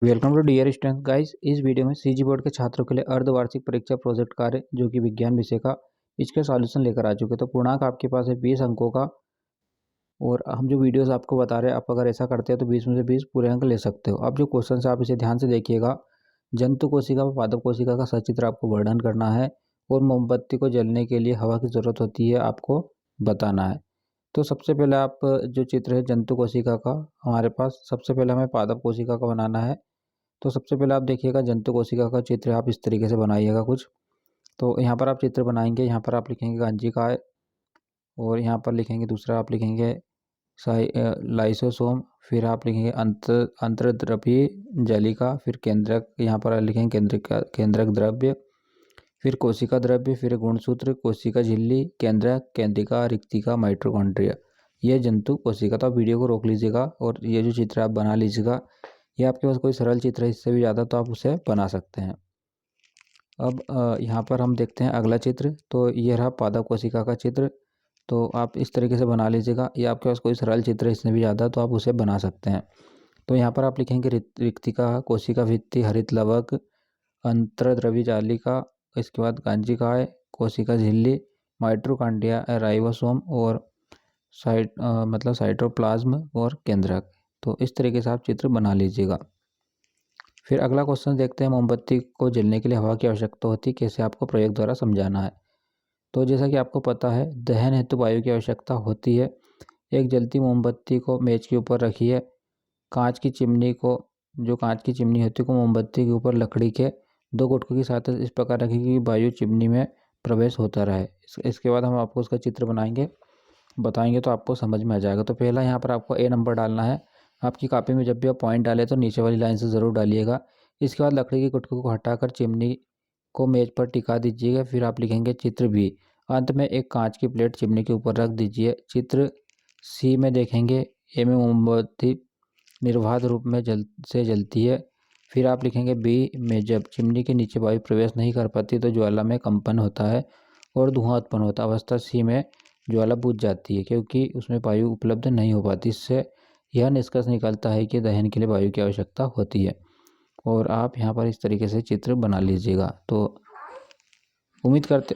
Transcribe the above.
Welcome to dear student guys. इस video में CG board के छात्रों के लिए अर्धवार्षिक परीक्षा प्रोजेक्ट कार्य जो कि विज्ञान विषय का, इसके सॉल्यूशन लेकर आ चुके। तो पूर्णांक आपके पास है 20 अंकों का। और हम जो वीडियोस आपको बता रहे हैं, आप अगर ऐसा करते हैं तो 20 में से 20 पूरे अंक ले सकते हो। अब जो क्वेश्चन है आप इसे ध्यान से देखिएगा। जंतु कोशिका व पादप कोशिका का सचित्र आपको वर्णन करना है और मोमबत्ती को जलने के लिए हवा की जरूरत होती है आपको बताना है। तो सबसे पहले आप जो चित्र है जंतु कोशिका का हमारे पास, सबसे पहले हमें पादप कोशिका का बनाना है। तो सबसे पहले आप देखिएगा जंतु कोशिका का चित्र आप इस तरीके से बनाइएगा कुछ। तो यहाँ पर आप चित्र बनाएंगे, यहाँ पर आप लिखेंगे गांजिकाय और यहाँ पर लिखेंगे, दूसरा आप लिखेंगे लाइसोसोम, फिर आप लिखेंगे अंतर्द्रव्यी जलिका, फिर केंद्रक, यहाँ पर लिखेंगे केंद्रक द्रव्य, फिर कोशिका द्रव्य, फिर गुणसूत्र, कोशिका झिल्ली, केंद्रक, केंद्रिका, रिक्तिका, माइटोकॉन्ड्रिया। ये जंतु कोशिका। तो आप वीडियो को रोक लीजिएगा और ये जो चित्र आप बना लीजिएगा। ये आपके पास कोई सरल चित्र है, इससे भी ज़्यादा तो आप उसे बना सकते हैं। अब यहाँ पर हम देखते हैं अगला चित्र। तो ये रहा पादप कोशिका का चित्र। तो आप इस तरीके से बना लीजिएगा। ये आपके पास कोई सरल चित्र है, इससे भी ज़्यादा तो आप उसे बना सकते हैं। तो यहाँ पर आप लिखेंगे रिक्तिका, कोशिका भित्ति, हरित लवक, अंतर्द्रव्यी जालिका, इसके बाद गांजिकाय, कोशिका झिल्ली, माइटोकॉन्ड्रिया, राइबोसोम और साइटोप्लाज्म और केंद्रक। तो इस तरीके से आप चित्र बना लीजिएगा। फिर अगला क्वेश्चन देखते हैं, मोमबत्ती को जलने के लिए हवा की आवश्यकता होती है, कैसे आपको प्रयोग द्वारा समझाना है। तो जैसा कि आपको पता है, दहन हेतु वायु की आवश्यकता होती है। एक जलती मोमबत्ती को मेज के ऊपर रखिए। कांच की चिमनी को, जो कांच की चिमनी होती है को मोमबत्ती के ऊपर लकड़ी के 2 गुटकों की सहायता से इस प्रकार रखिए कि वायु चिमनी में प्रवेश होता रहे। इसके बाद हम आपको उसका चित्र बताएंगे तो आपको समझ में आ जाएगा। तो पहला यहाँ पर आपको ए नंबर डालना है। आपकी कॉपी में जब भी आप पॉइंट डालें तो नीचे वाली लाइन से ज़रूर डालिएगा। इसके बाद लकड़ी के गुटकों को हटाकर चिमनी को मेज पर टिका दीजिएगा। फिर आप लिखेंगे चित्र बी। अंत में एक कांच की प्लेट चिमनी के ऊपर रख दीजिए। चित्र सी में देखेंगे, ए में मोमबत्ती निर्बाध रूप में जलती है। फिर आप लिखेंगे बी में जब चिमनी के नीचे वायु प्रवेश नहीं कर पाती तो ज्वाला में कंपन होता है और धुआं उत्पन्न होता है। अवस्था सी में ज्वाला बुझ जाती है क्योंकि उसमें वायु उपलब्ध नहीं हो पाती। इससे यह निष्कर्ष निकलता है कि दहन के लिए वायु की आवश्यकता होती है। और आप यहाँ पर इस तरीके से चित्र बना लीजिएगा। तो उम्मीद करते